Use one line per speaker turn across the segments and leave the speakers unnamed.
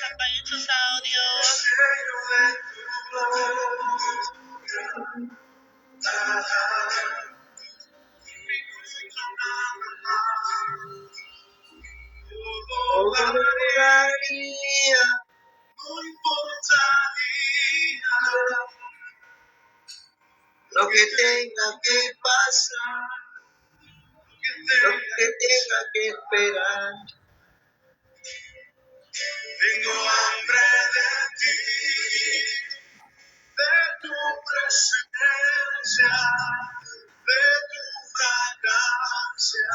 apaguen sus audios.
No importaría lo que tenga que pasar, lo que tenga que esperar. Tengo hambre de ti, de tu presencia, de tu fragancia,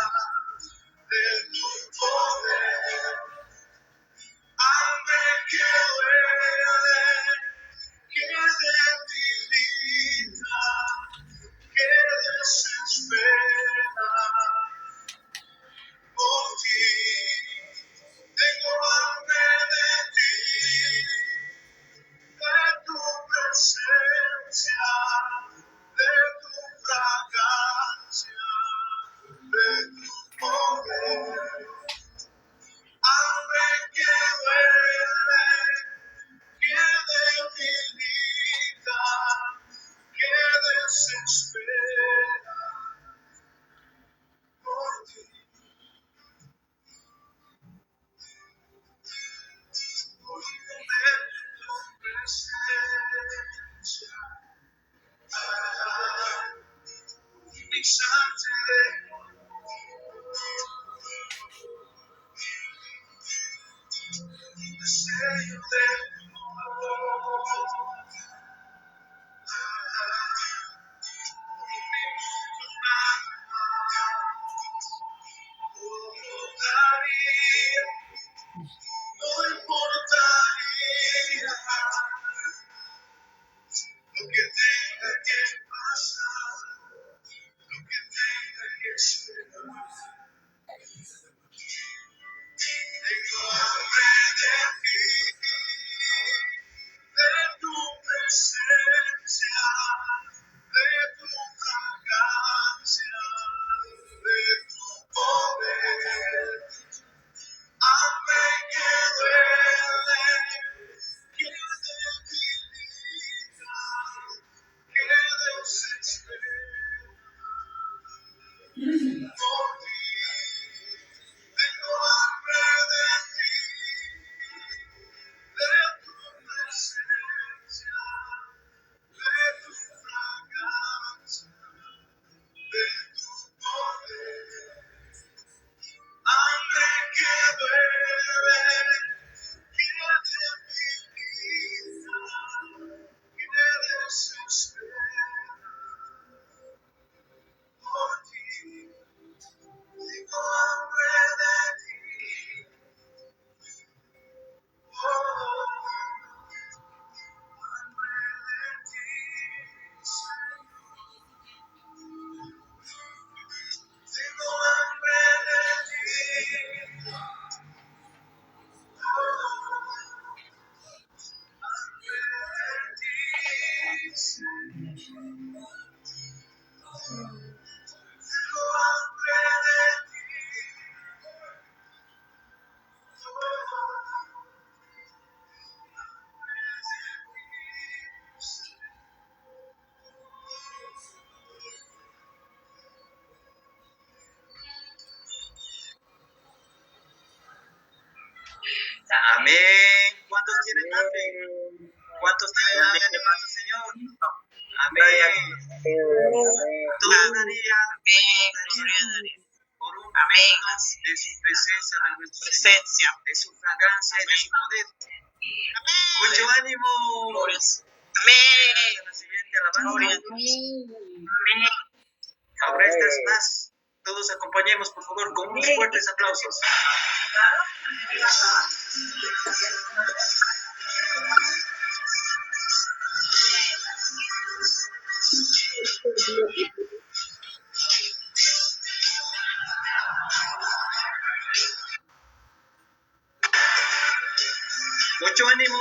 de tu poder. Hambre que duele, que debilita, que desespera por ti. Tengo hambre de ti, de tu presencia, de tu fragancia, de tu poder. Hambre que duele, que debilita, que desespera por ti. Hoy me tu presencia, mi santidad. Sello de tu amor. No importaría lo que tenga que pasar, lo que tenga que esperar. Tengo hambre de ti, de tu presencia, de tu fragancia, de tu poder. Hambre que duele, que debilita, que desespera por ti. Tengo hambre de ti, de tu presencia, de tu fragancia, de tu poder. Hambre que duele, que debilita, que desespera por ti. Tengo hambre de ti, hambre de ti, tengo hambre de ti, Amén. ¿Cuántos tienen hambre? ¿Cuántos tienen hambre de paz, Señor? Amén. Tú daría por un momento de su presencia, de nuestra presencia, de su fragancia y de su poder. Mucho ánimo. Amén. La siguiente alabanza. Ahora esta es más. Todos acompañemos, por favor, con unos fuertes aplausos. Mucho ánimo.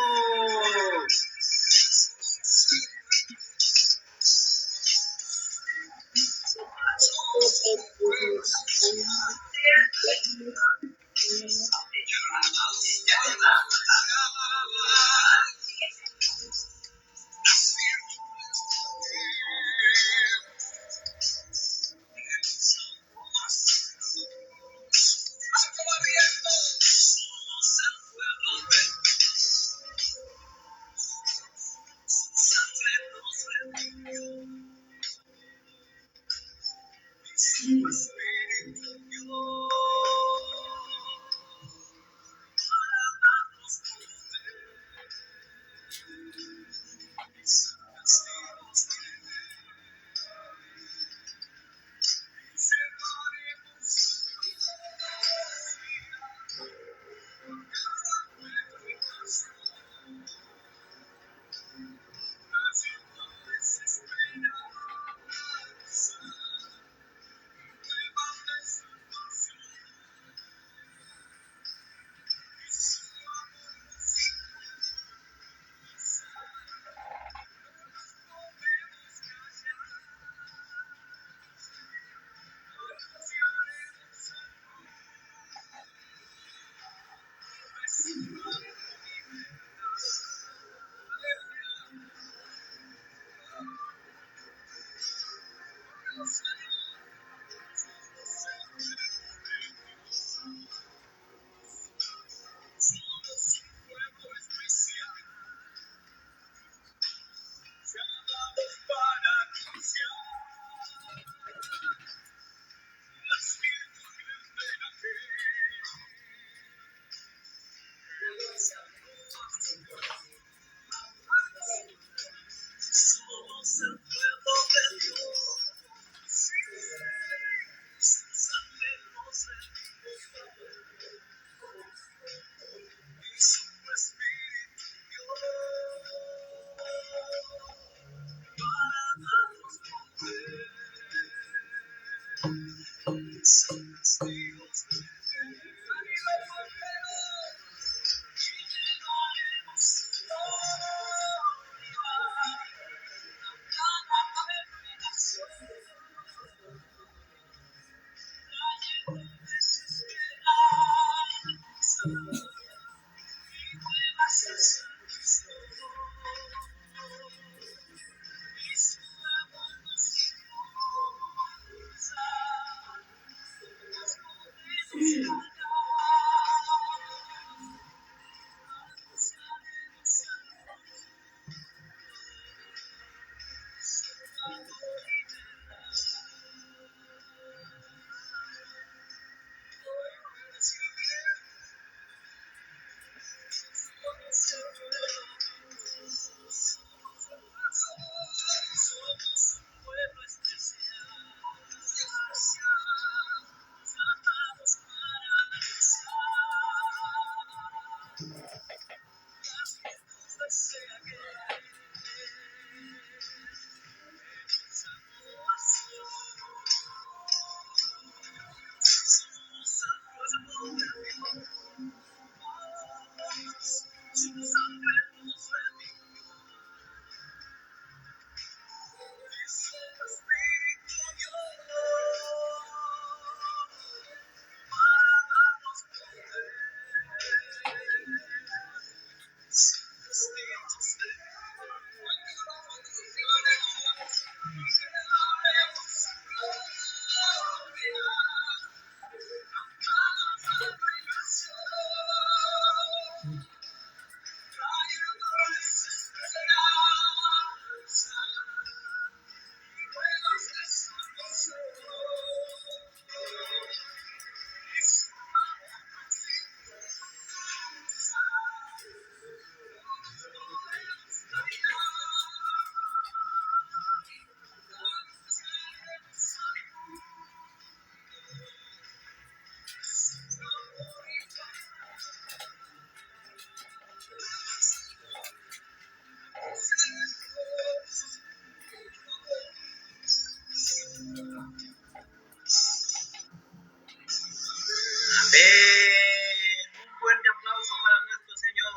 Un fuerte aplauso para nuestro Señor.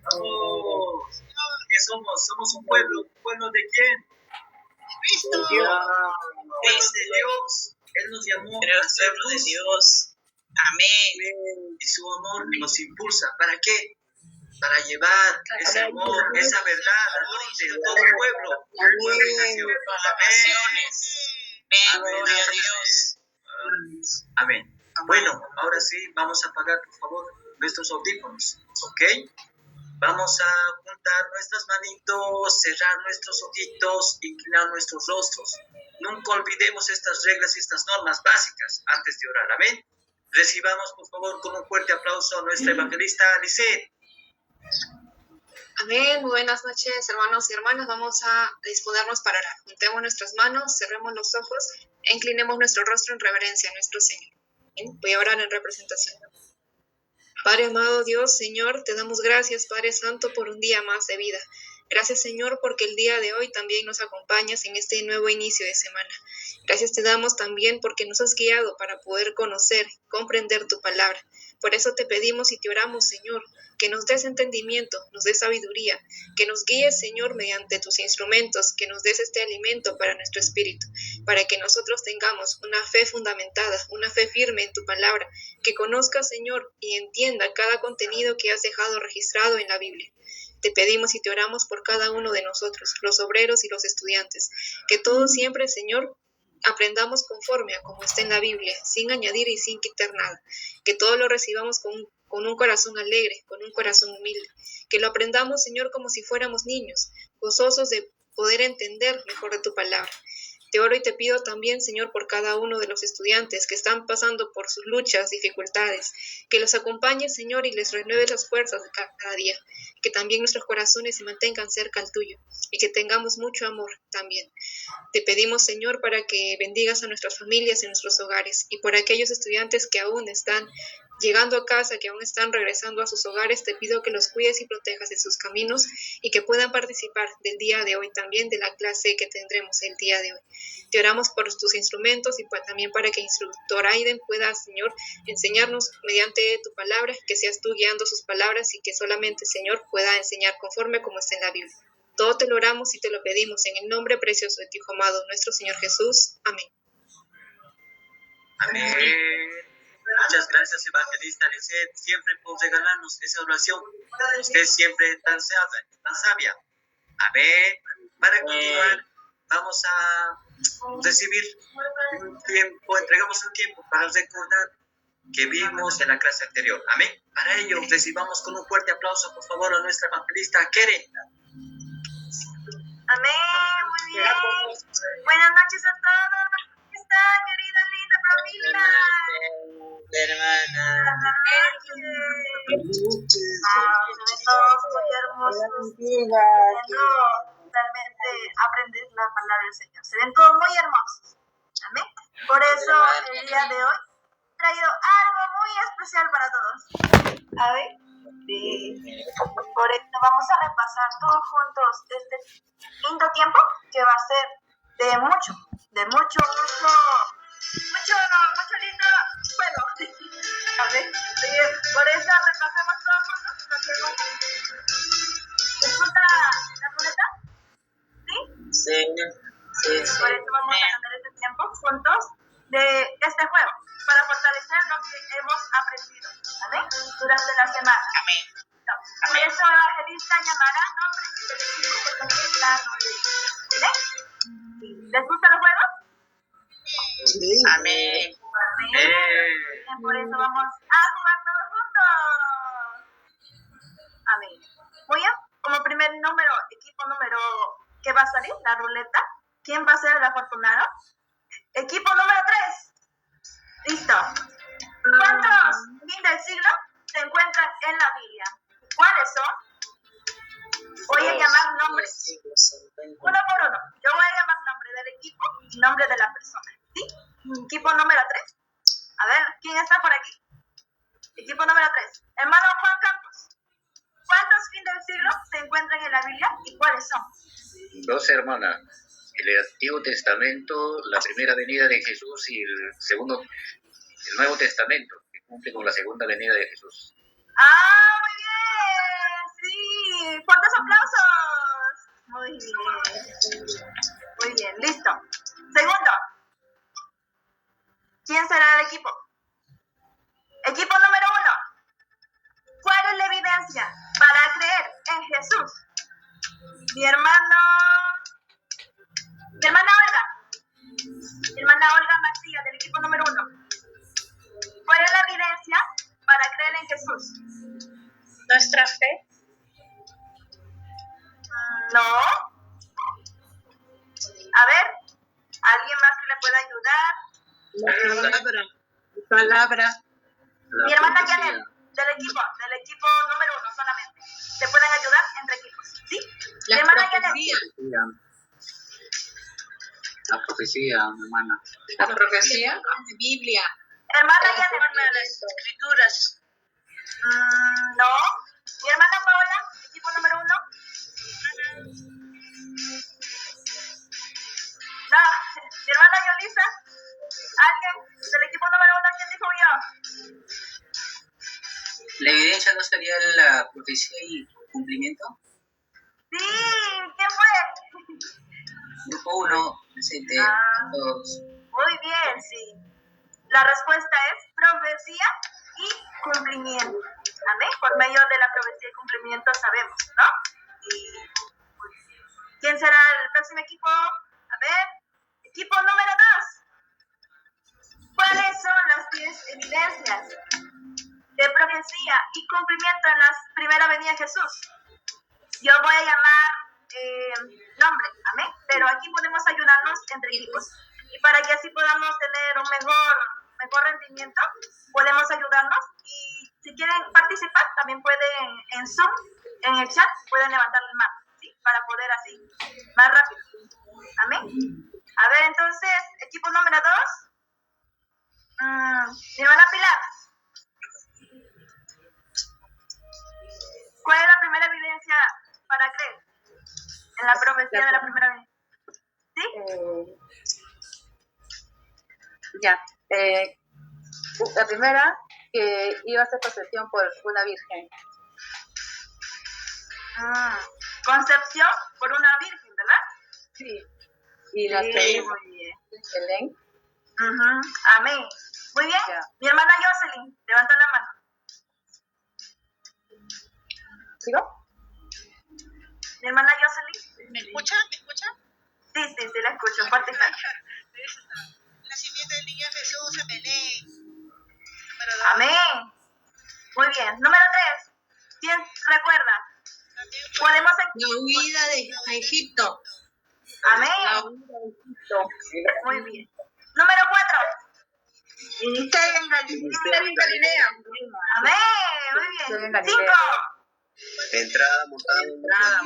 Vamos. ¿Qué somos? Somos un pueblo. ¿Un pueblo de quién?
Cristo.
Un pueblo de Dios. Él nos llamó pueblo de Dios. Amén. Y su amor nos impulsa. ¿Para qué? Para llevar ese amor, esa verdad a todo el pueblo. Pueblo y nación. Amén. Gloria a Dios. Amén. Bueno, ahora sí, vamos a apagar, por favor, nuestros audífonos, ¿ok? Vamos a juntar nuestras manitos, cerrar nuestros ojitos, inclinar nuestros rostros. Nunca olvidemos estas reglas y estas normas básicas antes de orar, ¿amén? Recibamos, por favor, con un fuerte aplauso a nuestra evangelista Lisette.
Amén. Buenas noches, hermanos y hermanas. Vamos a disponernos para orar. Juntemos nuestras manos, cerremos los ojos e inclinemos nuestro rostro en reverencia a nuestro Señor. Bien, voy a orar en representación. Padre amado Dios, Señor, te damos gracias, Padre Santo, por un día más de vida. Gracias, Señor, porque el día de hoy también nos acompañas en este nuevo inicio de semana. Gracias te damos también porque nos has guiado para poder conocer, comprender tu palabra. Por eso te pedimos y te oramos, Señor, que nos des entendimiento, nos des sabiduría, que nos guíes, Señor, mediante tus instrumentos, que nos des este alimento para nuestro espíritu, para que nosotros tengamos una fe fundamentada, una fe firme en tu palabra, que conozca, Señor, y entienda cada contenido que has dejado registrado en la Biblia. Te pedimos y te oramos por cada uno de nosotros, los obreros y los estudiantes, que todos siempre, Señor, aprendamos conforme a como está en la Biblia, sin añadir y sin quitar nada, que todo lo recibamos con un corazón alegre, con un corazón humilde, que lo aprendamos, Señor, como si fuéramos niños, gozosos de poder entender mejor de tu palabra. Te oro y te pido también, Señor, por cada uno de los estudiantes que están pasando por sus luchas, dificultades, que los acompañes, Señor, y les renueves las fuerzas de cada día, que también nuestros corazones se mantengan cerca al tuyo y que tengamos mucho amor también. Te pedimos, Señor, para que bendigas a nuestras familias y nuestros hogares y por aquellos estudiantes que aún están llegando a casa, que aún están regresando a sus hogares, te pido que los cuides y protejas en sus caminos y que puedan participar del día de hoy también de la clase que tendremos el día de hoy. Te oramos por tus instrumentos y también para que instructor Aiden pueda, Señor, enseñarnos mediante tu palabra, que seas tú guiando sus palabras y que solamente, Señor, pueda enseñar conforme como está en la Biblia. Todo te lo oramos y te lo pedimos en el nombre precioso de tu Hijo amado, nuestro Señor Jesús. Amén.
Amén. Muchas gracias, evangelista Lisset, siempre por regalarnos esa oración. Usted siempre tan sabia. A ver, para continuar, vamos a recibir un tiempo, entregamos un tiempo para recordar que vimos en la clase anterior. Amén. Para ello, recibamos con un fuerte aplauso, por favor, a nuestra evangelista Keren.
Amén, muy bien. Buenas noches a todos. ¿Cómo están, querida, linda familia?
Hermana.
Se ven todos muy hermosos. Viendo realmente aprender la palabra del Señor. Se ven todos muy hermosos. Amén. Por eso, el día de hoy he traído algo muy especial para todos. A ver. Sí. Por esto vamos a repasar todos juntos este lindo tiempo que va a ser de mucho lindo juego. A ver, por eso repasemos todos juntos lo que hemos visto. ¿Disfruta la ruleta? ¿Sí?
Sí.
Por eso vamos a tener este tiempo juntos de este juego para fortalecer lo que hemos aprendido. ¿Amén? Durante la semana.
Amén.
Por eso la evangelista llamará nombres del equipo que toque la ruleta. ¿Sí? ¿Les gustan los juegos?
Sí. Amén.
Amén. Por eso vamos a jugar todos juntos. Amén. Muy bien. Como primer número, equipo número que va a salir, la ruleta. ¿Quién va a ser el afortunado? Equipo número 3. Listo. ¿Cuántos fin del siglo se encuentran en la Biblia? ¿Cuáles son? Voy a llamar nombres. Uno por uno. Yo voy a llamar nombre del equipo y nombre de la persona. ¿Sí? Equipo número 3. A ver, ¿quién está por aquí? Equipo número 3. Hermano Juan Campos. ¿Cuántos fin del siglo se encuentran en la Biblia y cuáles son?
2, hermana. El Antiguo Testamento, la primera venida de Jesús y el Nuevo Testamento, que cumple con la segunda venida de Jesús.
¡Ah, muy bien! ¡Sí! ¡Fuertes aplausos! Muy bien. Muy bien, listo. Segundo. ¿Quién será el equipo? Equipo número 1. ¿Cuál es la evidencia para creer en Jesús? Mi hermana Olga Macías, del equipo número 1. ¿Cuál es la evidencia para creer en Jesús?
Nuestra fe.
No. A ver, ¿alguien más que le pueda ayudar?
Palabra.
Mi hermana Janet, del equipo número 1 solamente. Se pueden ayudar entre equipos, ¿sí? Mi hermana Janet.
La profecía, mi hermana.
La profecía. Biblia.
Hermana Janet.
Las escrituras.
No. Mi hermana Paola, equipo número 1. No. Mi hermana Yolisa. ¿Alguien del equipo número 1? ¿Quién dijo yo?
¿La evidencia no estaría en la profecía y cumplimiento?
Sí, ¿quién fue?
Grupo 1, presente, todos.
Muy bien, sí. La respuesta es profecía y cumplimiento. Amén. Por medio de la profecía y cumplimiento sabemos, ¿no? Y ¿quién será el próximo equipo? A ver, equipo número 2. ¿Cuáles son las 10 evidencias de profecía y cumplimiento en la primera venida de Jesús? Yo voy a llamar nombre, amén. Pero aquí podemos ayudarnos entre equipos. Y para que así podamos tener un mejor rendimiento, podemos ayudarnos. Y si quieren participar, también pueden en Zoom, en el chat, pueden levantar la mano, ¿sí? Para poder así, más rápido. Amén. A ver, entonces, equipo número 2. Mi hermana Pilar. ¿Cuál es la primera evidencia para creer en la profecía de la primera vez? ¿Sí?
La primera, que iba a ser concepción por una virgen.
Concepción por una virgen, ¿verdad?
Sí. Y la
Sí,
segunda,
muy bien.
Belén.
Amén. Muy bien.
Ya.
Mi hermana Jocelyn, levanta la mano.
¿Sigo?
Mi hermana Jocelyn.
¿Me escucha? ¿Me escucha?
Sí, la escucho. Fuerte y claro.
Nacimiento del niño Jesús en Belén. Número 2.
Amén. Muy bien. Número 3. ¿Quién recuerda? Podemos...
La huida de Egipto.
Amén. Muy bien. Número 4.
Ministerio en Galilea.
Amén. Muy bien. 5.
Entrada montada.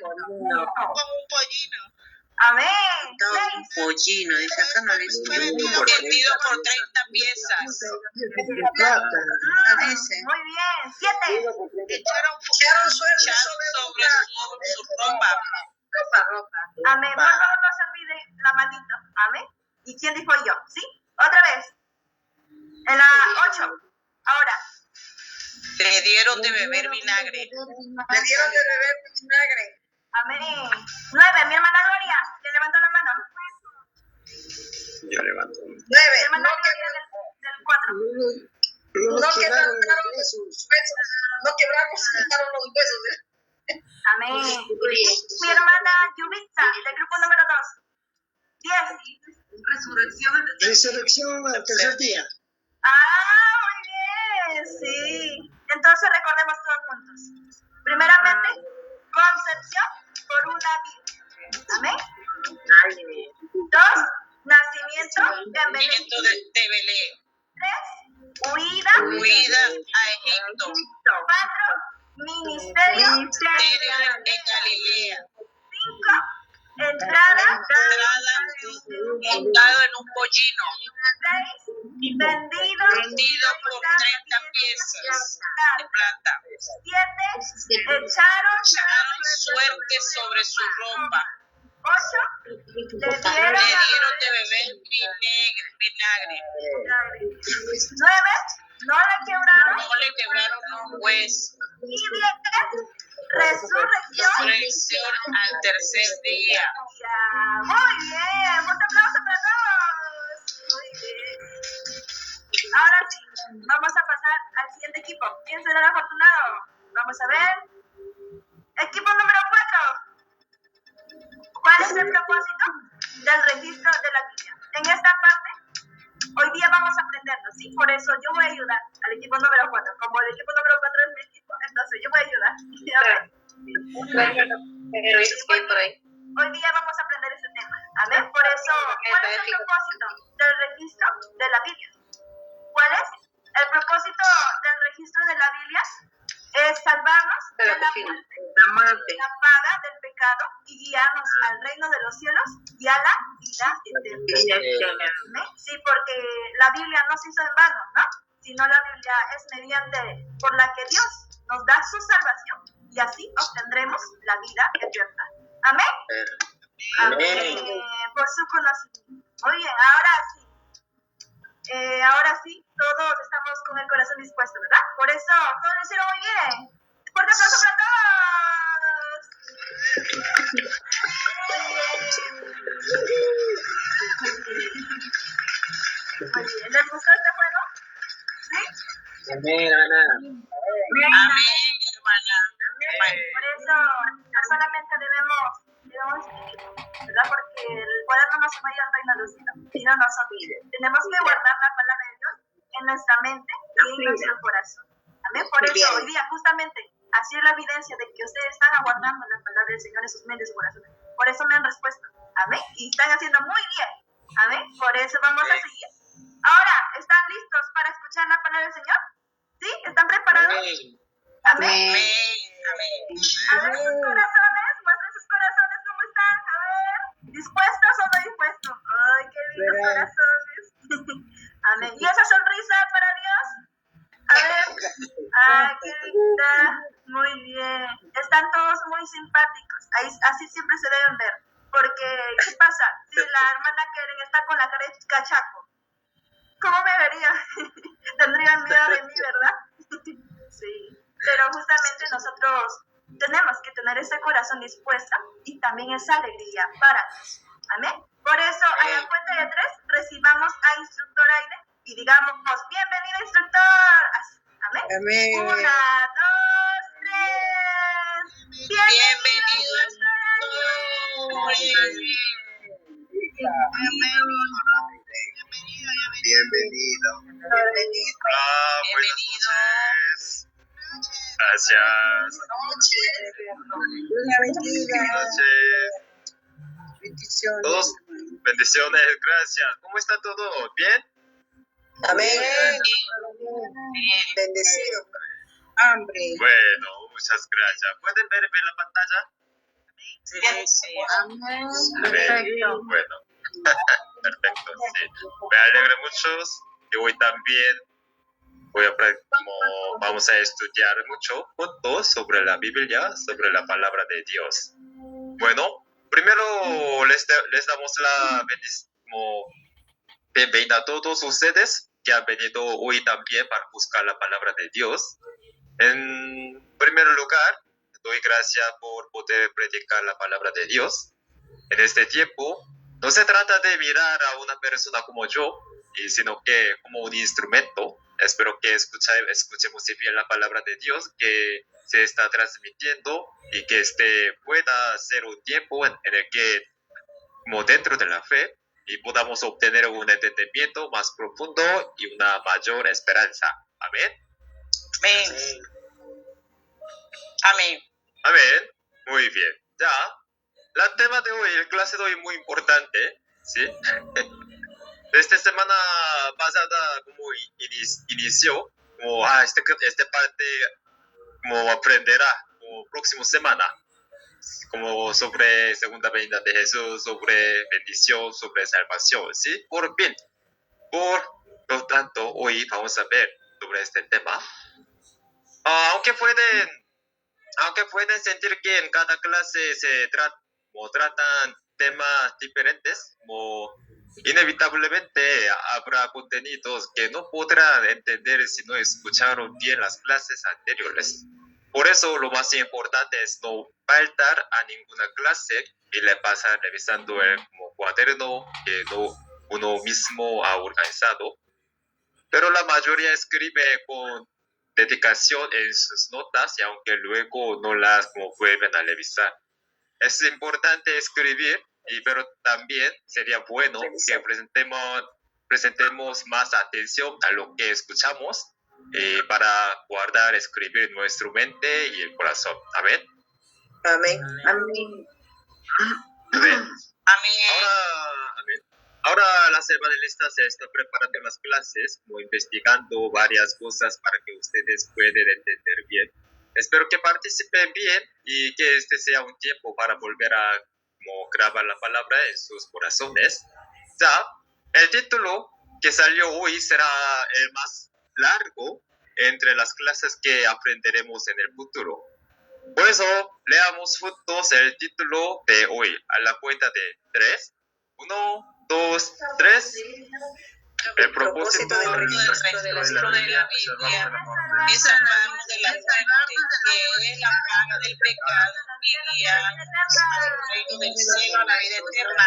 Con un pollino.
Amén.
Un
6.
pollino, dice acá no dice.
Vendido por 30 piezas.
Dice.
Muy bien. 7.
Echaron suerte sobre su ropa.
Amén. Por favor, no se olvide la manito. Amén. ¿Y quién dijo yo? ¿Sí? Otra vez. En la 8. Ahora.
Le dieron de beber vinagre.
Amén. 9. Mi hermana Gloria. ¿Quién levantó la mano?
Yo levanto.
Mi hermana Gloria del 4. Amén. Mi hermana Yubitsa, del grupo número 2. 10.
Resurrección al tercer día.
Ah, muy bien, sí. Entonces recordemos todos juntos. Primeramente, concepción por una vida. Amén. 2. Nacimiento en Belén.
Nacimiento de Belén.
3. Huida
a Egipto.
4. Ministerio
En Galilea.
5. Entrada
Montado en un pollino.
6. Vendido
por 30 piezas de plata.
7. Echaron
Suerte sobre su ropa.
8. Le
Le
dieron
dieron de beber vinagre.
9. No le quebraron.
No le quebraron un hueso.
Y 10. Resurrección.
Resurrección al tercer día.
Muy bien. Un aplauso para todos. Muy bien. Ahora sí, vamos a pasar al siguiente equipo. ¿Quién será el afortunado? Vamos a ver. Equipo número 4. ¿Cuál es el propósito del registro de la Biblia? En esta parte, hoy día vamos a aprenderlo, ¿sí? Por eso yo voy a ayudar al equipo número 4. Como el equipo número 4 es mi equipo, entonces yo voy a ayudar. Hoy día vamos a aprender ese tema. Amén. Por eso, ¿cuál es el propósito del registro de la Biblia? ¿Cuál es? El propósito del registro de la Biblia es salvarnos de la muerte, la paga del pecado y guiarnos al reino de los cielos y a la vida eterna. Sí, porque la Biblia no se hizo en vano, ¿no? Sino la Biblia es mediante por la que Dios nos da su salvación y así obtendremos la vida eterna. Amén. Amén. Por su conocimiento. Muy bien, ahora sí, todos estamos con el corazón dispuesto, ¿verdad? Por eso, todos lo hicieron muy bien. ¡Fuerte aplauso para todos! Muy bien, ¿les gustó este juego? ¿Sí?
Amén, hermana.
Amén, hermana.
Por eso, no solamente debemos escribir, ¿verdad? Porque el cuaderno no se vaya al reino de los cielos, sino nosotros. Tenemos que guardar la palabra de Dios en nuestra mente y en nuestro corazón. Amén. Por eso, hoy día, justamente, así es la evidencia de que ustedes están aguardando la palabra del Señor en sus mentes y corazones. Por eso me han respuesto. Amén. Y están haciendo muy bien. Amén. Por eso vamos a seguir. Ahora, ¿están listos para escuchar la palabra del Señor? ¿Sí? ¿Están preparados? Amén.
Amén.
A ver sus corazones, muestren sus corazones, ¿cómo están? A ver, ¿dispuestos o no dispuestos? ¡Ay, qué lindos corazones! Amén. ¿Y esa sonrisa para Dios? A ver, ¡ay, qué linda! Muy bien. Están todos muy simpáticos. Así siempre se deben ver. Porque, ¿qué pasa? Si la hermana Keren está con la cara de cachaco, ¿cómo me vería? Tendrían miedo de mí, ¿verdad? Sí. Pero justamente nosotros tenemos que tener ese corazón dispuesto y también esa alegría para Dios. Amén. Por eso, a la cuenta de 3, recibamos a Instructor Aide y digamos, bienvenido instructor. Así, amén.
Amén.
1, 2, 3.
Bienvenido
Bienvenido. Hola, buenas noches. Gracias. Buenas noches.
Bendiciones.
Todos, bendiciones, gracias. ¿Cómo está todo? ¿Bien?
Amén. Bendecido. Hambre.
Bueno, muchas gracias. ¿Pueden ver la pantalla?
Sí.
Amén.
Amén.
Perfecto.
Bueno, perfecto, sí. Me alegra mucho que hoy también vamos a estudiar mucho juntos sobre la Biblia, sobre la palabra de Dios. Bueno, primero les damos la bienvenida a todos ustedes que han venido hoy también para buscar la palabra de Dios. En primer lugar, doy gracias por poder predicar la palabra de Dios. En este tiempo, no se trata de mirar a una persona como yo, sino que como un instrumento. Espero que escuchemos bien la palabra de Dios que se está transmitiendo y que pueda ser un tiempo en el que, como dentro de la fe, y podamos obtener un entendimiento más profundo y una mayor esperanza. Amén.
Amén.
Amén. Muy bien. Ya, el tema de hoy, el clase de hoy es muy importante, ¿sí? Esta semana pasada como inició, como esta parte como aprenderá como próxima semana, como sobre segunda venida de Jesús, sobre bendición, sobre salvación, ¿sí? Por lo tanto, hoy vamos a ver sobre este tema. Aunque pueden sentir que en cada clase se tratan temas diferentes, inevitablemente habrá contenidos que no podrán entender si no escucharon bien las clases anteriores. Por eso lo más importante es no faltar a ninguna clase y le pasar revisando el cuaderno que uno mismo ha organizado. Pero la mayoría escribe con dedicación en sus notas y aunque luego no las vuelven a revisar. Es importante escribir, pero también sería bueno que presentemos más atención a lo que escuchamos para guardar, escribir nuestra mente y el corazón. Amén.
Amén.
Amén.
Amén.
Ahora las evangelistas se están preparando las clases, investigando varias cosas para que ustedes puedan entender bien. Espero que participen bien y que este sea un tiempo para volver a grabar la palabra en sus corazones. Ya, el título que salió hoy será el más largo entre las clases que aprenderemos en el futuro. Por eso, leamos juntos el título de hoy a la cuenta de 3. 1, 2, 3. El propósito del registro de la Biblia
Es salvarnos de la muerte, que es la paga del pecado, y guiarnos al reino del cielo, a la vida eterna.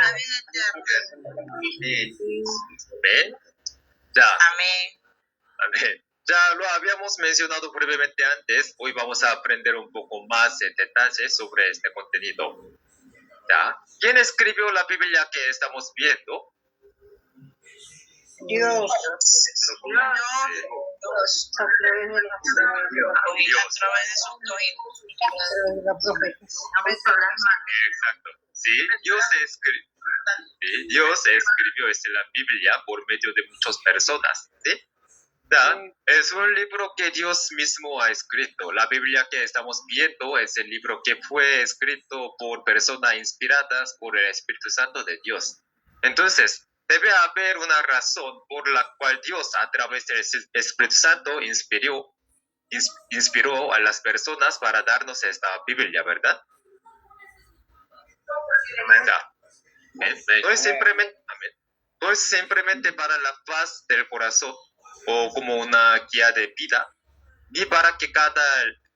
¿Ven? Ya.
Amén.
Ya lo habíamos mencionado brevemente antes. Hoy vamos a aprender un poco más en detalle sobre este contenido. ¿Ya? ¿Quién escribió la Biblia que estamos viendo?
Dios.
Exacto. Sí, Dios escribió la Biblia por medio de muchas personas. ¿Sí? ¿Ya? Es un libro que Dios mismo ha escrito. La Biblia que estamos viendo es el libro que fue escrito por personas inspiradas por el Espíritu Santo de Dios. Entonces, debe haber una razón por la cual Dios, a través del Espíritu Santo, inspiró a las personas para darnos esta Biblia, ¿verdad? Ya. No es simplemente para la paz del corazón o como una guía de vida, ni para que cada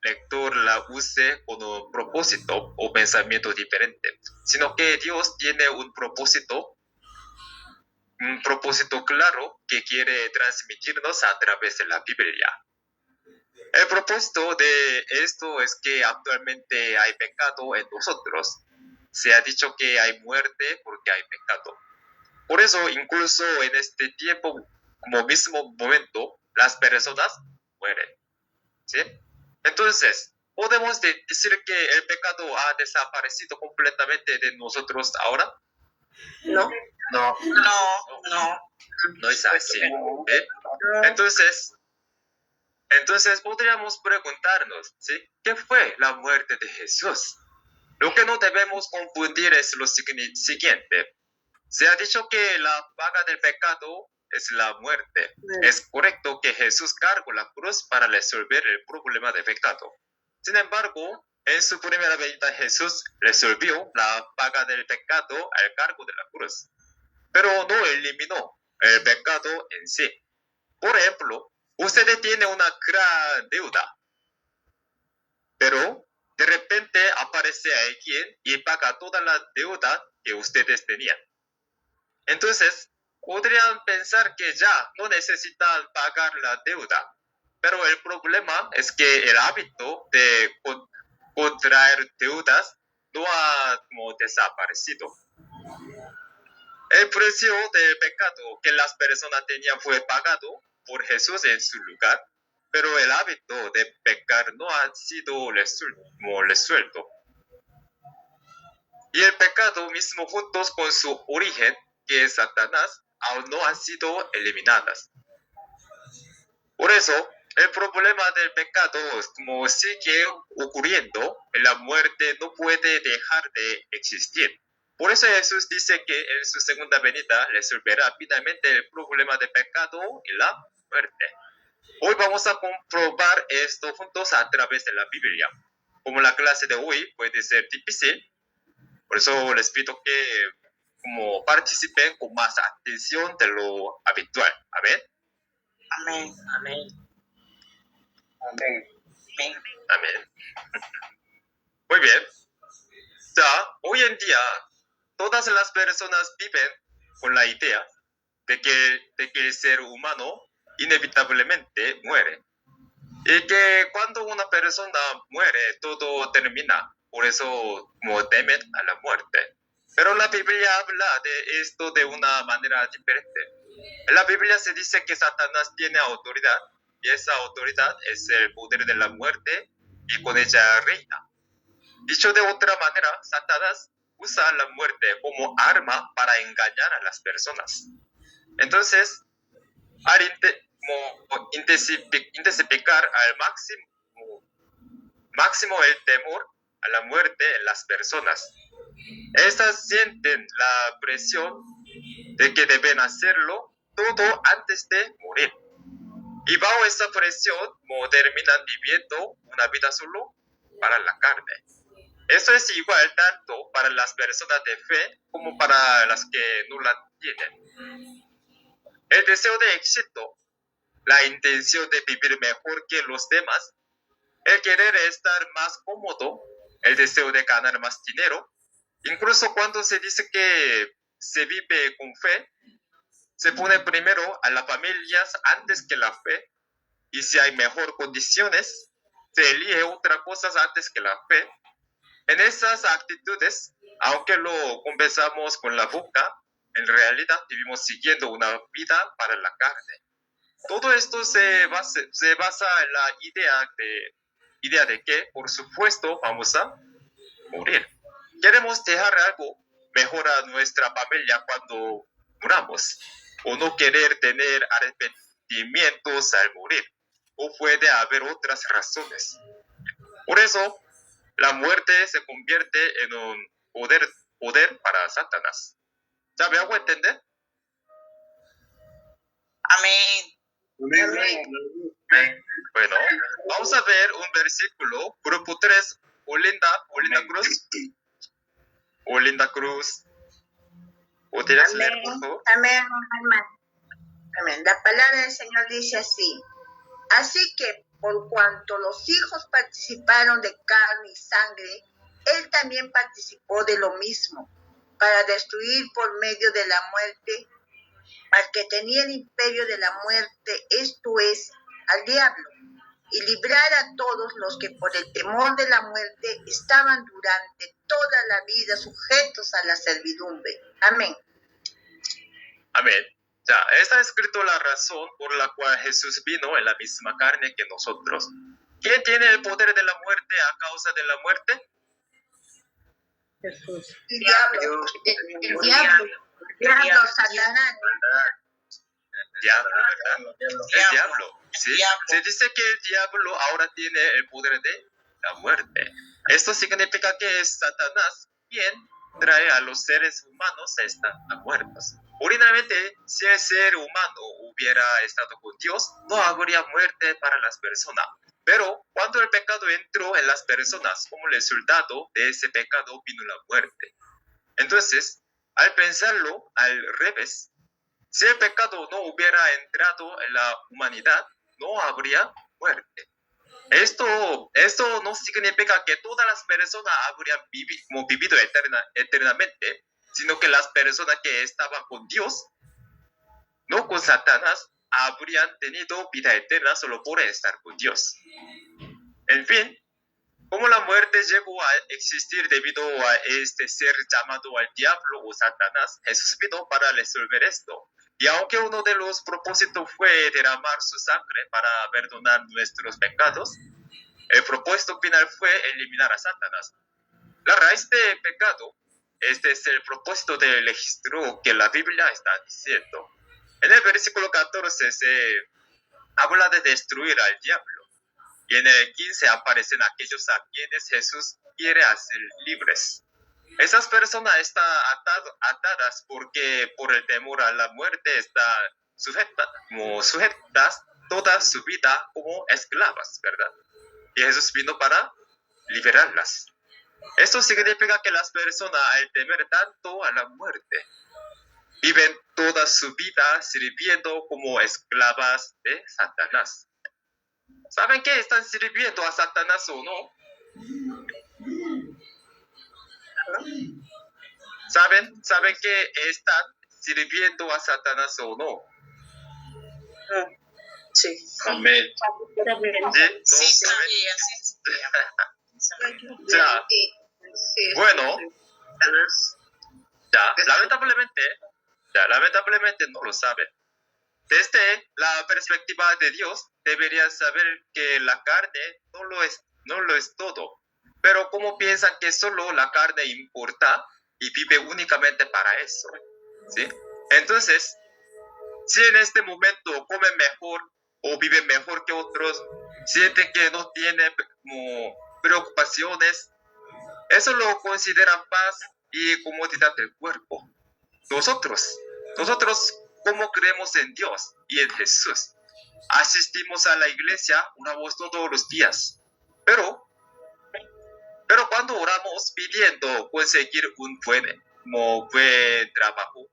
lector la use con un propósito o pensamiento diferente, sino que Dios tiene un propósito un propósito claro que quiere transmitirnos a través de la Biblia. El propósito de esto es que actualmente hay pecado en nosotros. Se ha dicho que hay muerte porque hay pecado. Por eso, incluso en este tiempo, como mismo momento, las personas mueren. ¿Sí? Entonces, ¿podemos decir que el pecado ha desaparecido completamente de nosotros ahora?
No.
No,
No es así. ¿Eh? Entonces podríamos preguntarnos, ¿sí? ¿Qué fue la muerte de Jesús? Lo que no debemos confundir es lo siguiente. Se ha dicho que la paga del pecado es la muerte. Es correcto que Jesús cargó la cruz para resolver el problema de pecado. Sin embargo, en su primera venida Jesús resolvió la paga del pecado al cargo de la cruz, pero no eliminó el pecado en sí. Por ejemplo, usted tiene una gran deuda, pero de repente aparece alguien y paga toda la deuda que ustedes tenían. Entonces, podrían pensar que ya no necesitan pagar la deuda, pero el problema es que el hábito de contraer deudas no ha como desaparecido. El precio del pecado que las personas tenían fue pagado por Jesús en su lugar, pero el hábito de pecar no ha sido resuelto. Y el pecado mismo juntos con su origen, que es Satanás, aún no han sido eliminadas. Por eso, el problema del pecado, como sigue ocurriendo, la muerte no puede dejar de existir. Por eso Jesús dice que en su segunda venida resolverá finalmente el problema del pecado y la muerte. Hoy vamos a comprobar esto juntos a través de la Biblia. Como la clase de hoy puede ser difícil, por eso les pido que como participen con más atención de lo habitual. Amén.
Amén.
Amén.
Amén. Muy bien. Ya, hoy en día, todas las personas viven con la idea de que el ser humano inevitablemente muere. Y que cuando una persona muere, todo termina. Por eso como temen a la muerte. Pero la Biblia habla de esto de una manera diferente. En la Biblia se dice que Satanás tiene autoridad, y esa autoridad es el poder de la muerte, y con ella reina. Dicho de otra manera, Satanás usa la muerte como arma para engañar a las personas. Entonces, al intensificar al máximo el temor a la muerte en las personas, estas sienten la presión de que deben hacerlo todo antes de morir. Y bajo esa presión terminan viviendo una vida solo para la carne. Eso es igual tanto para las personas de fe como para las que no la tienen. El deseo de éxito, la intención de vivir mejor que los demás, el querer estar más cómodo, el deseo de ganar más dinero, incluso cuando se dice que se vive con fe, se pone primero a las familias antes que la fe, y si hay mejor condiciones, se elige otras cosas antes que la fe. En esas actitudes, aunque lo confesamos con la boca, en realidad vivimos siguiendo una vida para la carne. Todo esto se basa en la idea de que, por supuesto, vamos a morir. Queremos dejar algo mejor a nuestra familia cuando muramos, o no querer tener arrepentimientos al morir, o puede haber otras razones. Por eso, la muerte se convierte en un poder para Satanás. ¿Ya me hago entender?
Amén.
Bueno, vamos a ver un versículo, grupo 3, Olinda Cruz. Olinda Cruz. ¿Podrías leer, por favor?
Amén. Amén. La palabra del Señor dice así. Así que, por cuanto los hijos participaron de carne y sangre, Él también participó de lo mismo, para destruir por medio de la muerte al que tenía el imperio de la muerte, esto es, al diablo, y librar a todos los que por el temor de la muerte estaban durante toda la vida sujetos a la servidumbre. Amén.
Amén. Ya, está escrito la razón por la cual Jesús vino en la misma carne que nosotros. ¿Quién tiene el poder de la muerte a causa de la muerte?
Jesús. El diablo. El diablo, Satanás.
Diablo, ¿verdad? El diablo. ¿Sí? Se dice que el diablo ahora tiene el poder de la muerte. Esto significa que es Satanás quien trae a los seres humanos a estar muertos. Originalmente, si el ser humano hubiera estado con Dios, no habría muerte para las personas. Pero cuando el pecado entró en las personas, como resultado de ese pecado vino la muerte. Entonces, al pensarlo al revés, si el pecado no hubiera entrado en la humanidad, no habría muerte. Esto no significa que todas las personas habrían vivido eternamente, sino que las personas que estaban con Dios, no con Satanás, habrían tenido vida eterna solo por estar con Dios. En fin, como la muerte llegó a existir debido a este ser llamado al diablo o Satanás, Jesús vino para resolver esto. Y aunque uno de los propósitos fue derramar su sangre para perdonar nuestros pecados, el propósito final fue eliminar a Satanás. La raíz del pecado, este es el propósito del registro que la Biblia está diciendo. En el versículo 14 se habla de destruir al diablo. Y en el 15 aparecen aquellos a quienes Jesús quiere hacer libres. Esas personas están atadas porque por el temor a la muerte están sujetas toda su vida como esclavas, ¿verdad? Y Jesús vino para liberarlas. Esto significa que las personas, al temer tanto a la muerte, viven toda su vida sirviendo como esclavas de Satanás. ¿Saben que están sirviendo a Satanás o no? ¿Saben que están sirviendo a Satanás o no?
Sí.
Amén. ¿Sí? Ya. Bueno, lamentablemente no lo saben. Desde la perspectiva de Dios, deberían saber que la carne no lo es todo. Pero como piensan que solo la carne importa y vive únicamente para eso, ¿sí? Entonces, si en este momento comen mejor o viven mejor que otros, sienten que no tienen preocupaciones, eso lo consideran paz y comodidad del cuerpo. Nosotros, como creemos en Dios y en Jesús, asistimos a la iglesia una vez todos los días, pero cuando oramos pidiendo conseguir un buen trabajo,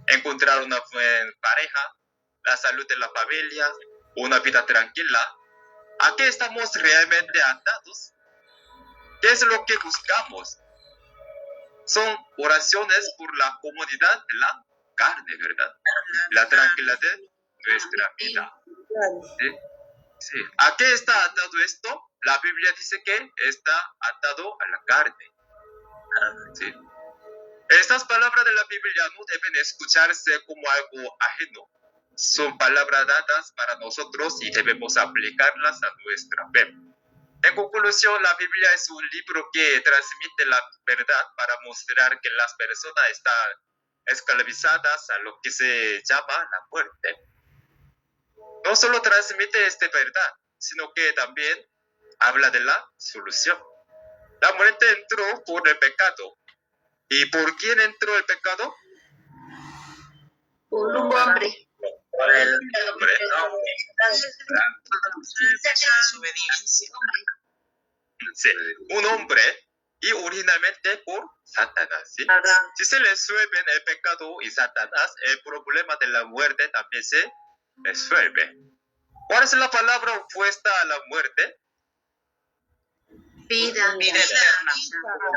encontrar una buena pareja, la salud de la familia, una vida tranquila, ¿a qué estamos realmente atados? ¿Qué es lo que buscamos? Son oraciones por la comodidad de la carne, ¿verdad? La tranquilidad de nuestra vida. ¿Sí? Sí. ¿A qué está atado esto? La Biblia dice que está atado a la carne. ¿Sí? Estas palabras de la Biblia no deben escucharse como algo ajeno. Son palabras dadas para nosotros y debemos aplicarlas a nuestra fe. En conclusión, la Biblia es un libro que transmite la verdad para mostrar que las personas están esclavizadas a lo que se llama la muerte. No solo transmite esta verdad, sino que también habla de la solución. La muerte entró por el pecado. ¿Y por quién entró el pecado?
Por un hombre.
Por el hombre, ¿no? Sí, un hombre y originalmente por Satanás. ¿Sí? Si se resuelve el pecado y Satanás, el problema de la muerte también se resuelve. ¿Cuál es la palabra opuesta a la muerte?
Vida.
Vida eterna.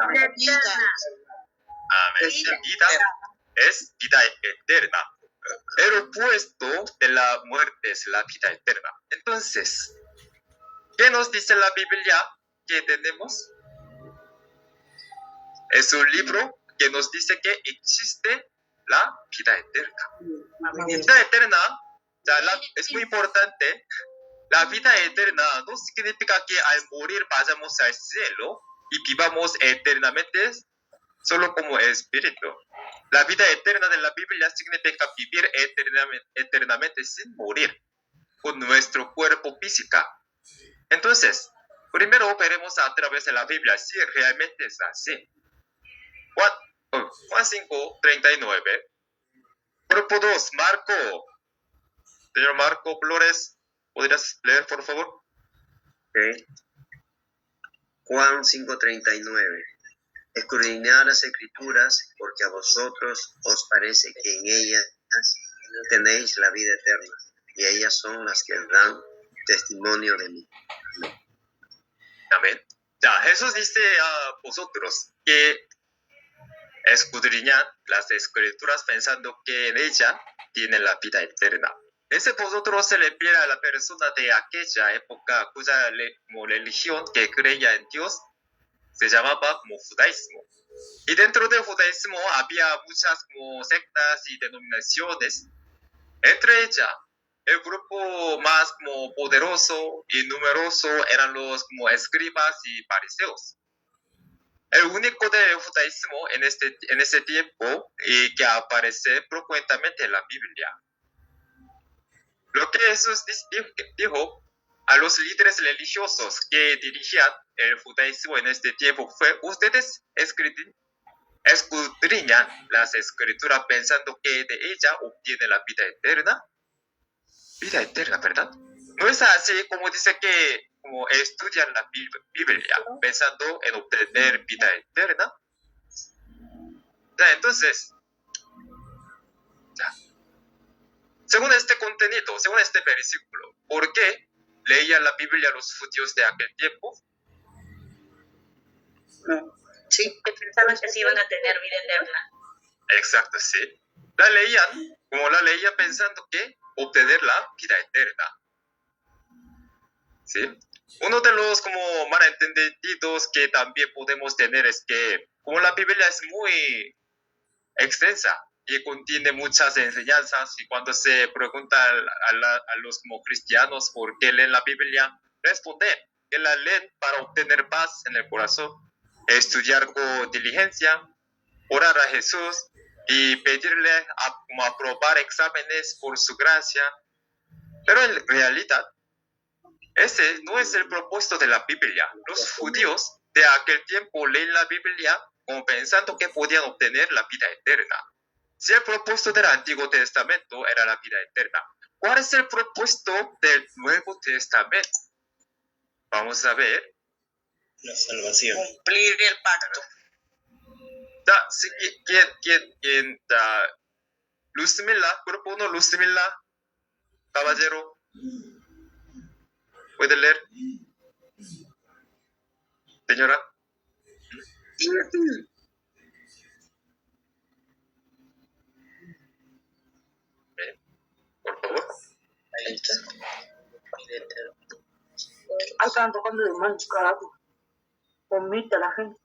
Amén. Vida es vida eterna, el opuesto de la muerte es la vida eterna. Entonces, ¿qué nos dice la Biblia que tenemos? Es un libro que nos dice que existe la vida eterna. Vida eterna, es muy importante. La vida eterna no significa que al morir vayamos al cielo y vivamos eternamente solo como espíritu. La vida eterna de la Biblia significa vivir eternamente sin morir con nuestro cuerpo físico. Entonces, primero veremos a través de la Biblia si realmente es así. Juan 5, 39. Grupo 2, Marco. Señor Marco Flores, ¿podrías leer, por favor?
Okay. Juan 5:39. Escudriñad las Escrituras, porque a vosotros os parece que en ellas tenéis la vida eterna, y ellas son las que dan testimonio de mí.
Amén. Ya, Jesús dice a vosotros que escudriñan las Escrituras pensando que en ella tienen la vida eterna. Ese vosotros se le pide a la persona de aquella época cuya religión que creía en Dios se llamaba como judaísmo. Y dentro del judaísmo había muchas como sectas y denominaciones. Entre ellas, el grupo más como poderoso y numeroso eran los como escribas y fariseos. El único del judaísmo en ese tiempo y que aparece frecuentemente en la Biblia. Lo que Jesús dijo a los líderes religiosos que dirigían el judaísmo en este tiempo fue: ustedes escudriñan las Escrituras pensando que de ella obtienen la vida eterna. Vida eterna, ¿verdad? No es así como dice que como estudian la Biblia pensando en obtener vida eterna. Ya, entonces, según este contenido, según este versículo, ¿por qué leían la Biblia los judíos de aquel tiempo?
Sí.
Que pensaban que sí iban a tener vida eterna.
Exacto, sí. La leían pensando que obtener la vida eterna. ¿Sí? Uno de los como malentendidos que también podemos tener es que como la Biblia es muy extensa y contiene muchas enseñanzas, y cuando se pregunta a los como cristianos por qué leen la Biblia, responder que la leen para obtener paz en el corazón, estudiar con diligencia, orar a Jesús y pedirle como aprobar exámenes por su gracia. Pero en realidad, ese no es el propósito de la Biblia. Los judíos de aquel tiempo leen la Biblia como pensando que podían obtener la vida eterna. Si el propósito del Antiguo Testamento era la vida eterna, ¿cuál es el propósito del Nuevo Testamento? Vamos a ver.
La salvación.
Cumplir el pacto.
¿Quién? Luzmila, grupo 1, Luzmila, caballero. ¿Puede leer? Señora. Por favor.
Hay tanto cuando de mancho, carajo. Vomita la gente.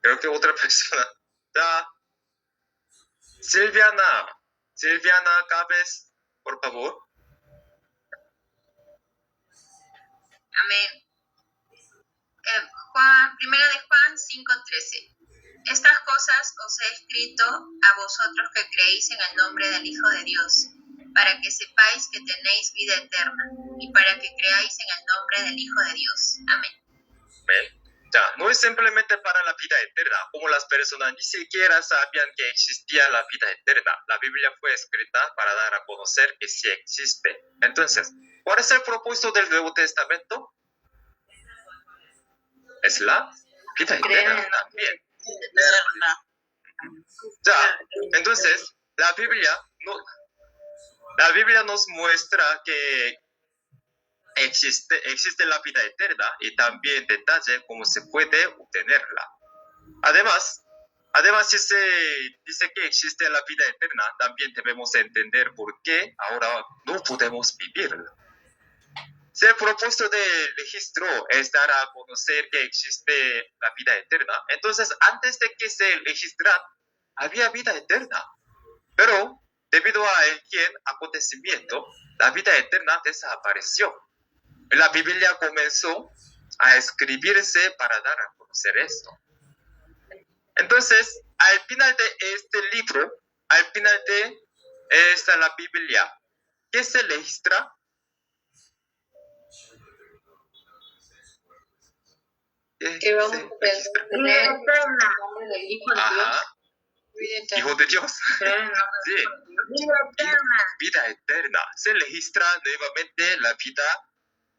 Creo que otra persona. Silviana Cabez, por favor.
Amén. Primera de Juan 5:13. Estas cosas os he escrito a vosotros que creéis en el nombre del Hijo de Dios, para que sepáis que tenéis vida eterna, y para que creáis en el nombre del Hijo de Dios. Amén.
Amén. No es simplemente para la vida eterna, como las personas ni siquiera sabían que existía la vida eterna. La Biblia fue escrita para dar a conocer que sí existe. Entonces, ¿cuál es el propósito del Nuevo Testamento? Es la vida eterna también. Entonces, la Biblia nos muestra que existe la vida eterna y también detalle cómo se puede obtenerla. Además, Además, si se dice que existe la vida eterna, también debemos entender por qué ahora no podemos vivirla. Si el propósito del registro es dar a conocer que existe la vida eterna, entonces antes de que se registrara, había vida eterna. Pero debido a el acontecimiento, la vida eterna desapareció. La Biblia comenzó a escribirse para dar a conocer esto. Entonces, al final de este libro, al final de esta la Biblia, ¿qué se registra?
Que vamos a tener el nombre del Hijo de Dios.
Hijo de Dios. Sí. Vida eterna. Se registra nuevamente la vida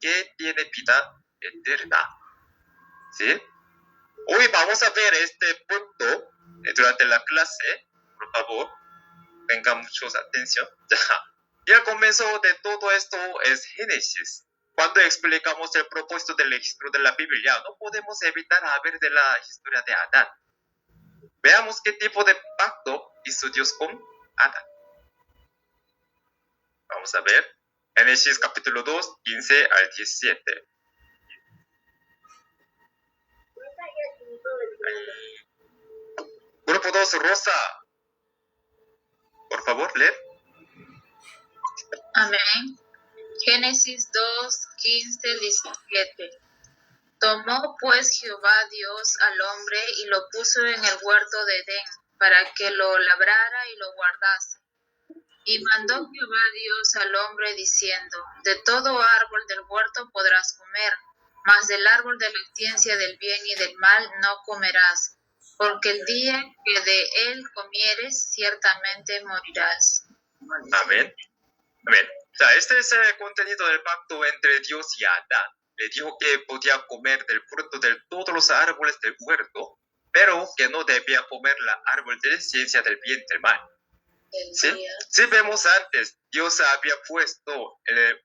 que tiene vida eterna. ¿Sí? Hoy vamos a ver este punto durante la clase. Por favor, tengan mucha atención. Y el comienzo de todo esto es Génesis. Cuando explicamos el propósito del registro de la Biblia, no podemos evitar hablar de la historia de Adán. Veamos qué tipo de pacto hizo Dios con Adán. Vamos a ver. Génesis capítulo 2, 15 al 17. Grupo 2, Rosa. Por favor, lee.
Amén. Génesis 2, 15, 17. Tomó pues Jehová Dios al hombre y lo puso en el huerto de Edén, para que lo labrara y lo guardase. Y mandó Jehová Dios al hombre diciendo, de todo árbol del huerto podrás comer, mas del árbol de la ciencia del bien y del mal no comerás, porque el día que de él comieres, ciertamente morirás.
Amén. Amén. O sea, este es el contenido del pacto entre Dios y Adán. Le dijo que podía comer del fruto de todos los árboles del huerto, pero que no debía comer el árbol de la ciencia del bien y del mal. ¿Sí? Si vemos antes, Dios había puesto en el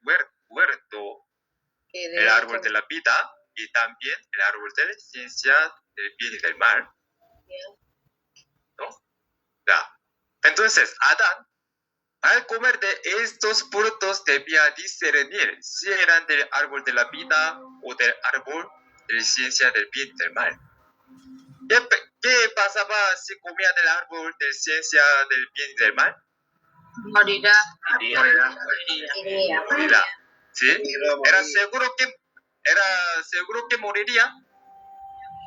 huerto el árbol de la vida y también el árbol de la ciencia del bien y del mal. ¿No? Ya. Entonces, Adán, al comer de estos frutos, debía discernir si eran del árbol de la vida o del árbol de la ciencia del bien y del mal. ¿Qué pasaba si comía del árbol de la ciencia del bien y del mal?
Morirá.
Morirá. ¿Sí? ¿Era seguro que moriría?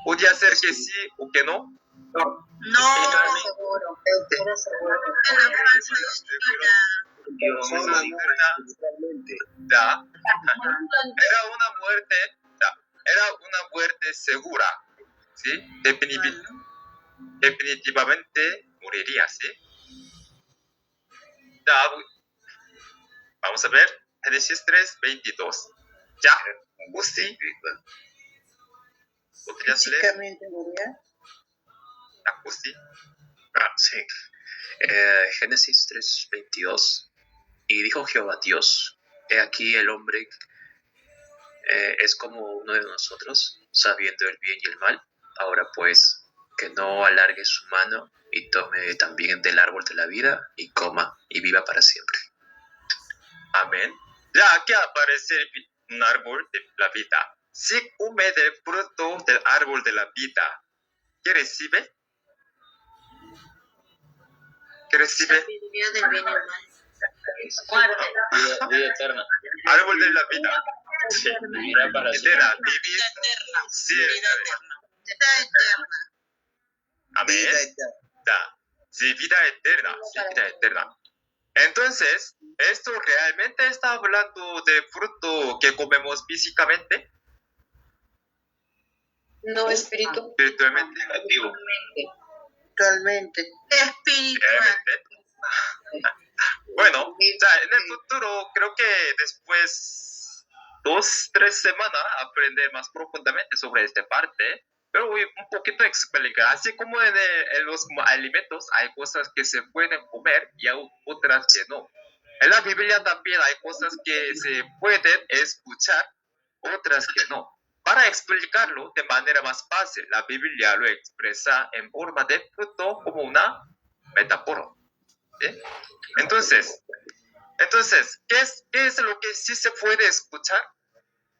¿Podía ser que sí o que no?
No, seguro. Era seguro.
Era una muerte segura. ¿Sí? Definitivamente moriría, ¿sí? Ya, vamos a ver Génesis 3, 22. Ya, Gusti. ¿Podrías leer?
Físicamente morirá.
Gusti.
Sí. Génesis 3, 22. Y dijo Jehová Dios, he aquí el hombre es como uno de nosotros, sabiendo el bien y el mal. Ahora pues, que no alargue su mano y tome también del árbol de la vida y coma y viva para siempre.
Amén. Ya aquí aparece un árbol de la vida. Si come del fruto del árbol de la vida, ¿qué recibe? ¿Qué recibe?
Sabiduría del bien y el mal.
Vida eterna.
Árbol de la vida. Sí.
Vivirá para siempre.
Eterna. Vivir. Sí,
Vida eterna.
Amén. Ya. Sí, vida eterna. Sí, vida eterna. Entonces, ¿esto realmente está hablando de fruto que comemos físicamente?
No, espíritu.
Espiritualmente.
Actualmente.
Espiritualmente. Bueno, ya en el futuro creo que después 2-3 semanas aprender más profundamente sobre esta parte, pero voy un poquito a explicar. Así como en los alimentos hay cosas que se pueden comer y hay otras que no. En la Biblia también hay cosas que se pueden escuchar, otras que no. Para explicarlo de manera más fácil, la Biblia lo expresa en forma de fruto como una metáfora. ¿Sí? Entonces, ¿qué es lo que sí se puede escuchar?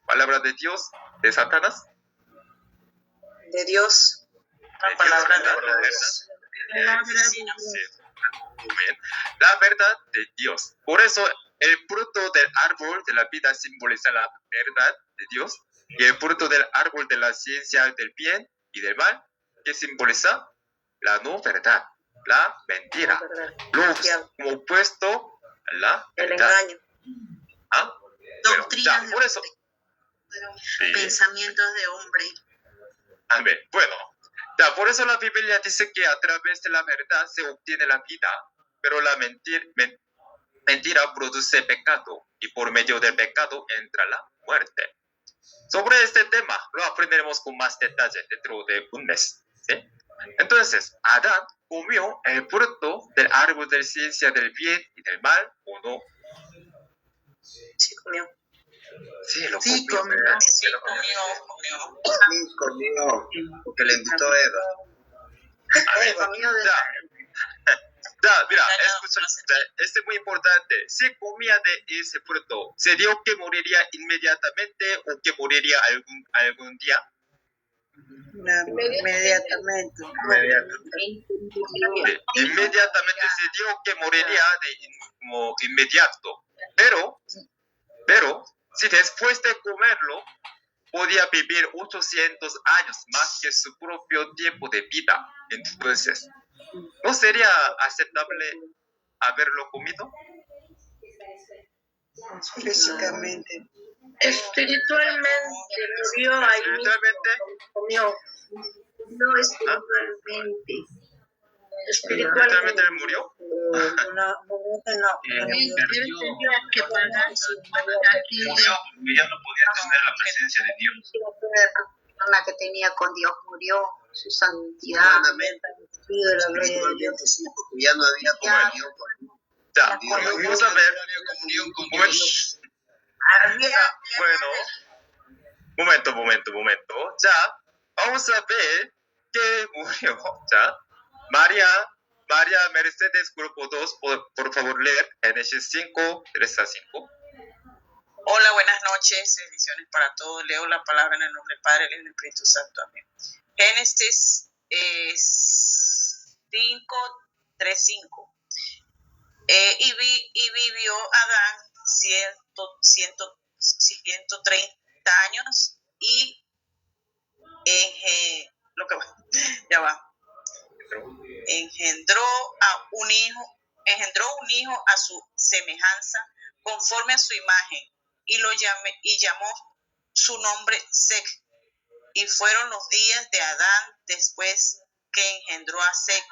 ¿Palabra de Dios, de Satanás?
De Dios.
La palabra de Dios. La verdad de Dios. Por eso el fruto del árbol de la vida simboliza la verdad de Dios, y el fruto del árbol de la ciencia del bien y del mal, que simboliza la no verdad, la mentira, lo opuesto a la verdad.
El engaño.
¿Ah?
Doctrinas
Bueno, por eso. Sí.
Pensamientos de hombre.
Amén. Bueno, por eso la Biblia dice que a través de la verdad se obtiene la vida, pero la mentira produce pecado, y por medio del pecado entra la muerte. Sobre este tema lo aprenderemos con más detalle dentro de un mes. ¿Sí? Entonces, Adán comió el fruto del árbol de la ciencia del bien y del mal, ¿o no?
Sí, comió.
Sí, lo
Sí,
comió.
comió.
¿verdad?
Sí, comió.
Sí, comió, porque le invitó a Eva.
A ver, mira, escucha, este es muy importante. Si comía de ese fruto, ¿se dio que moriría inmediatamente o que moriría algún día?
Inmediatamente.
Inmediatamente se dio que moriría como inmediato. Pero, si después de comerlo, podía vivir 800 años más que su propio tiempo de vida. Entonces, ¿no sería aceptable haberlo comido?
Físicamente.
Espiritualmente murió ahí mismo. Comió. No espiritualmente.
¿Espiritualmente él murió?
Que pagar su
Murió porque ya no podía tener la presencia de Dios.
La que tenía con Dios murió, su santidad.
Humanamente, espiritualmente sí, porque ya no había comunión con Dios.
Ya, vamos a ver. Bueno, momento. Ya, vamos a ver que murió. Ya, María Mercedes, grupo 2, por favor, leer Génesis 5, 3 a 5.
Hola, buenas noches, bendiciones para todos. Leo la palabra en el nombre del Padre, y del Espíritu Santo. Amén. Génesis 5, 3, 5. Y vivió Adán 130 años y engendró un hijo a su semejanza, conforme a su imagen, y llamó su nombre Seth. Y fueron los días de Adán después que engendró a Seth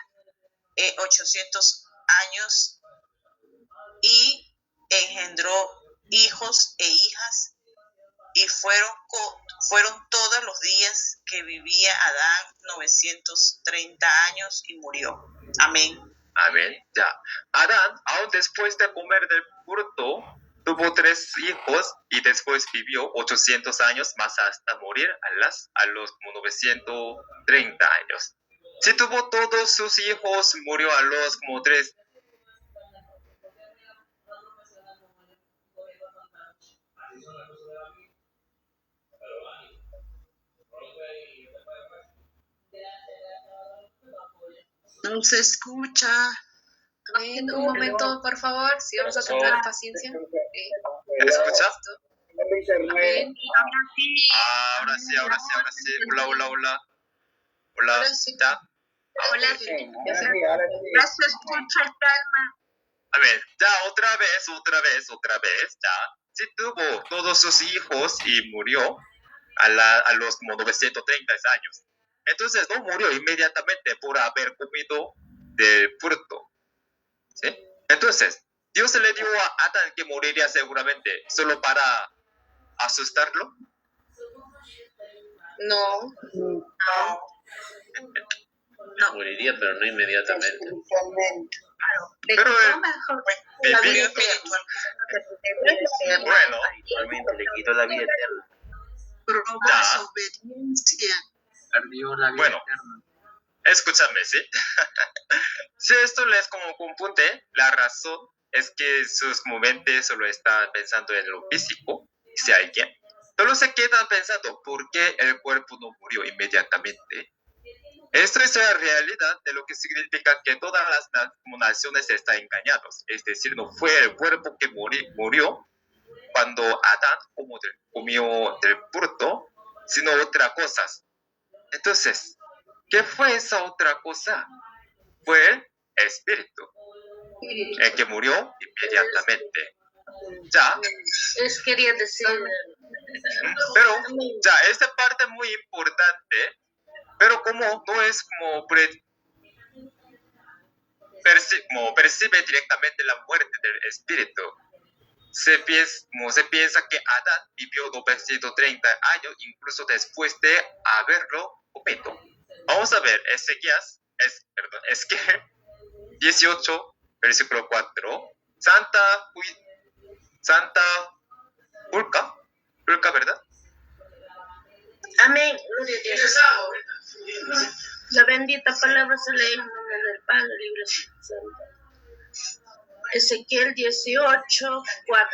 800 años, y engendró hijos e hijas, y fueron todos los días que vivía Adán 930 años y murió. Amén.
Amén. Ya. Adán, aún después de comer del fruto, tuvo 3 hijos y después vivió 800 años más hasta morir a los como 930 años. Si tuvo todos sus hijos, murió a los como 3.
No se escucha.
Un momento, por favor, si vamos a tener paciencia.
¿Me escucha?
Amén.
Ahora sí. Hola.
Ahora sí.
¿Ya?
Hola.
Ya se escucha el calma.
A ver, ya otra vez, ya. Si tuvo todos sus hijos y murió a los como 930 años. Entonces no murió inmediatamente por haber comido del fruto. ¿Sí? Entonces, Dios le dio a Adán que moriría seguramente solo para asustarlo.
No.
Moriría, pero no inmediatamente.
Pero
Murió espiritual.
bueno,
Realmente le quitó la vida eterna.
Proba su obediencia.
Perdió la vida
Bueno.
eterna.
Escúchame, ¿sí? Si esto les como confunde, la razón es que sus mente solo está pensando en lo físico, si alguien, solo se quedan pensando por qué el cuerpo no murió inmediatamente. Esto es la realidad de lo que significa que todas las naciones están engañadas. Es decir, no fue el cuerpo que murió cuando Adán comió del fruto, sino otras cosas. Entonces, ¿qué fue esa otra cosa? Fue el espíritu, el que murió inmediatamente. Ya,
Quería decir.
pero ya, esta parte es muy importante, pero como no es como percibe directamente la muerte del espíritu. Se piensa que Adán vivió 930 años incluso después de haberlo comido. Vamos a ver, Ezequiel 18, versículo 4. Santa Pulca, ¿verdad?
Amén. Gloria a Dios. La bendita palabra se lee en nombre del Padre, Libre y Santo. Ezequiel 18, 4.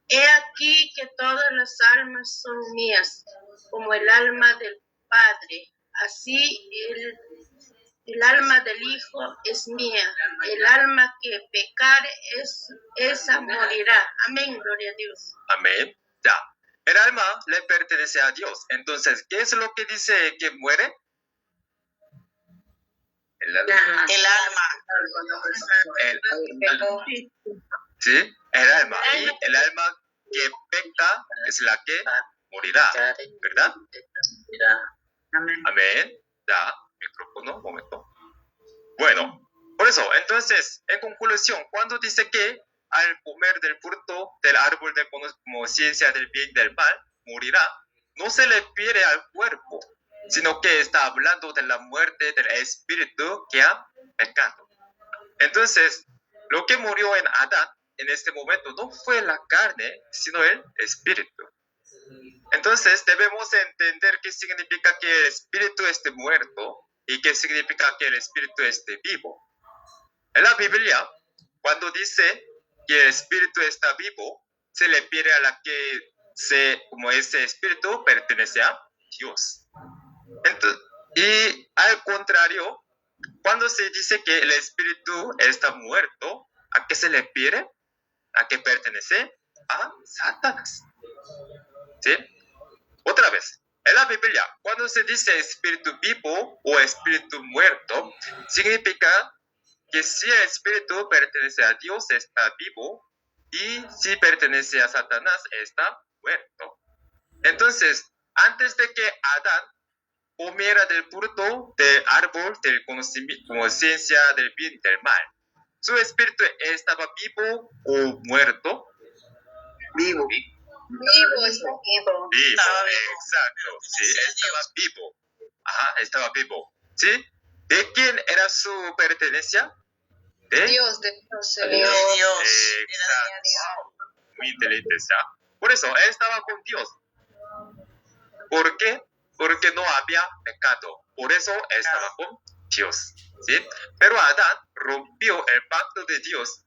He aquí que todas las almas son mías, como el alma del Padre. Así el alma del Hijo es mía. El alma que pecare, esa morirá. Amén, gloria a Dios.
Amén. Ya. El alma le pertenece a Dios. Entonces, ¿qué es lo que dice que muere? El alma. Sí, el alma. Y el alma que peca es la que morirá, ¿verdad? Amén. Ya, micrófono, un momento. Bueno, por eso, entonces, en conclusión, cuando dice que al comer del fruto del árbol de conciencia del bien y del mal, morirá, no se le refiere al cuerpo, sino que está hablando de la muerte del espíritu que ha pecado. Entonces, lo que murió en Adán en este momento no fue la carne, sino el espíritu. Entonces, debemos entender qué significa que el espíritu esté muerto y qué significa que el espíritu esté vivo. En la Biblia, cuando dice que el espíritu está vivo, se le refiere a la que como ese espíritu pertenece a Dios. Entonces, y al contrario, cuando se dice que el espíritu está muerto, ¿a qué se le refiere? ¿A qué pertenece? A Satanás. ¿Sí? Otra vez, en la Biblia, cuando se dice espíritu vivo o espíritu muerto, significa que si el espíritu pertenece a Dios, está vivo, y si pertenece a Satanás, está muerto. Entonces, antes de que Adán comiera del fruto del árbol de conciencia del bien y del mal, ¿su espíritu estaba vivo o muerto?
Vivo.
Vivo, está vivo.
Vivo, exacto. Sí, estaba vivo. Ajá, estaba vivo. ¿Sí? ¿De quién era su pertenencia? ¿De
Dios, de
Dios. Exacto. Muy inteligente, ¿ya? Por eso, él estaba con Dios. ¿Por qué? Porque no había pecado. Por eso estaba con Dios. ¿Sí? Pero Adán rompió el pacto de Dios.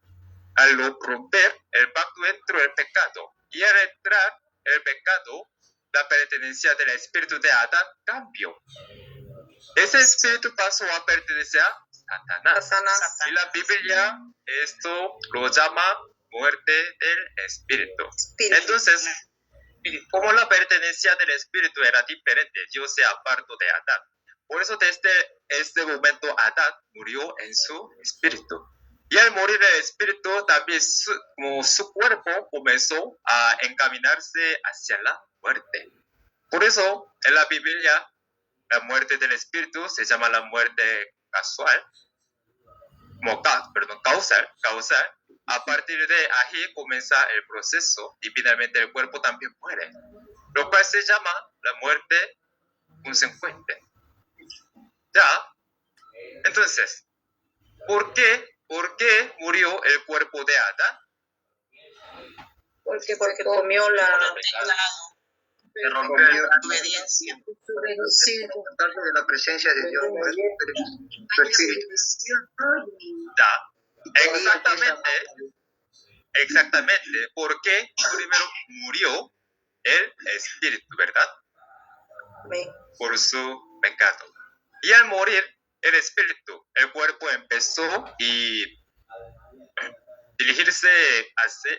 Al romper el pacto entró el pecado. Y al entrar el pecado, la pertenencia del espíritu de Adán cambió. Ese espíritu pasó a pertenecer a Satanás. Y la Biblia esto lo llama muerte del espíritu. Entonces, como la pertenencia del espíritu era diferente, Dios se apartó de Adán. Por eso desde este momento Adán murió en su espíritu. Y al morir el espíritu, también su cuerpo comenzó a encaminarse hacia la muerte. Por eso, en la Biblia, la muerte del espíritu se llama la muerte causal. A partir de ahí comienza el proceso y finalmente el cuerpo también muere, lo cual se llama la muerte consecuente. Ya, entonces, ¿por qué murió el cuerpo de Adán?
Porque comió la...
de romper
la obediencia.
Tratarse de la presencia de Dios, por eso su espíritu.
Ya, exactamente, porque primero murió el espíritu, ¿verdad? Por su pecado. Y al morir el espíritu, el cuerpo empezó y dirigirse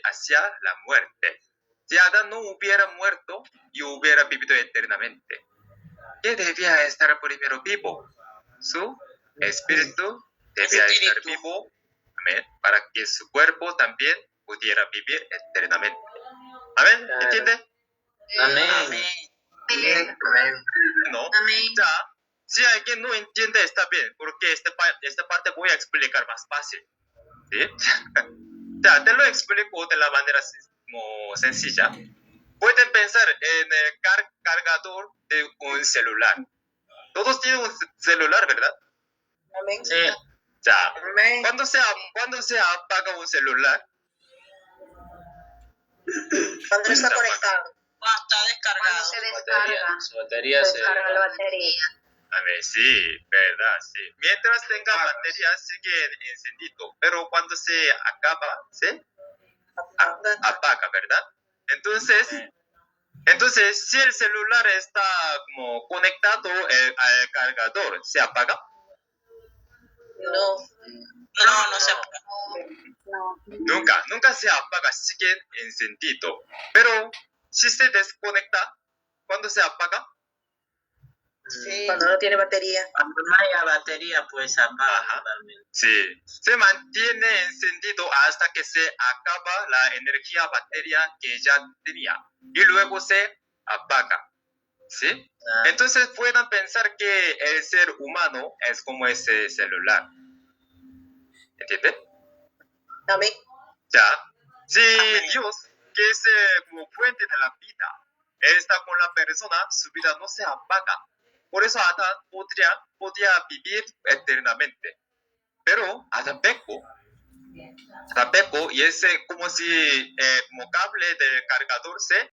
hacia la muerte. Si Adán no hubiera muerto y hubiera vivido eternamente, ¿qué debía estar primero vivo? Su espíritu debía estar vivo, amén, para que su cuerpo también pudiera vivir eternamente. Amén, ¿entiende?
Amén.
No, ya, si alguien no entiende está bien, porque esta parte voy a explicar más fácil. ¿Sí? Ya, te lo explico de la manera como sencilla. Pueden pensar en el cargador de un celular. Todos tienen un celular, ¿verdad?
Amén.
Sí.
Ya. ¿Cuándo se apaga un celular?
Cuando está conectado.
Cuando está descargado.
Se descarga.
Su batería se
Descarga la batería.
A ver, sí, verdad, sí. Mientras tenga batería sigue encendido, pero cuando se acaba, ¿sí? Apaga, ¿verdad? Entonces, si el celular está como conectado al cargador, ¿se apaga?
No se apaga.
Nunca se apaga, sigue encendido. Pero si se desconecta, ¿cuándo se apaga?
Sí. Cuando no tiene batería.
Cuando no haya batería, pues apaga totalmente.
Sí, se mantiene encendido hasta que se acaba la energía batería que ya tenía y luego se apaga. ¿Sí? Entonces puedan pensar que el ser humano es como ese celular. ¿Entienden?
Amén.
Ya. Si Dios, que es como fuente de la vida, Él está con la persona, su vida no se apaga. Por eso Adán podía vivir eternamente. Pero Adán pecó y ese como si como cable del cargador se